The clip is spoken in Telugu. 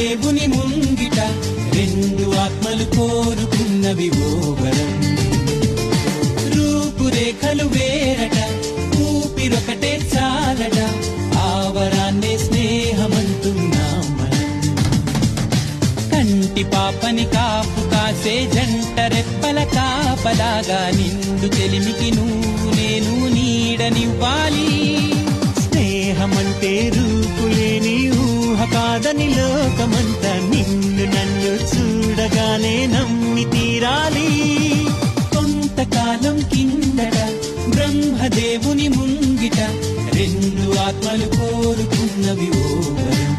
బ్రహ్మదేవుని ముంగిట రెండు ఆత్మలు కోరుకున్నవి ఓ వరం. రూపురేఖలు వేరట, ఊపిరొకటే చాలట, ఆ వరాన్నే స్నేహమంటున్నాం మనం. కంటి పాపని కాపు కాసే జంట రెప్పల కాపలాగా నిండు చెలిమికి నువ్వు నేను నీడనివ్వాలి. స్నేహమంటే రూపులేని ఊహ కాదని లోకమంతా నిన్ను నన్ను చూడగానే నమ్మి తీరాలి. కొంతకాలం కిందట బ్రహ్మదేవుని ముంగిట రెండు ఆత్మలు కోరుకున్నవి ఓ వరం.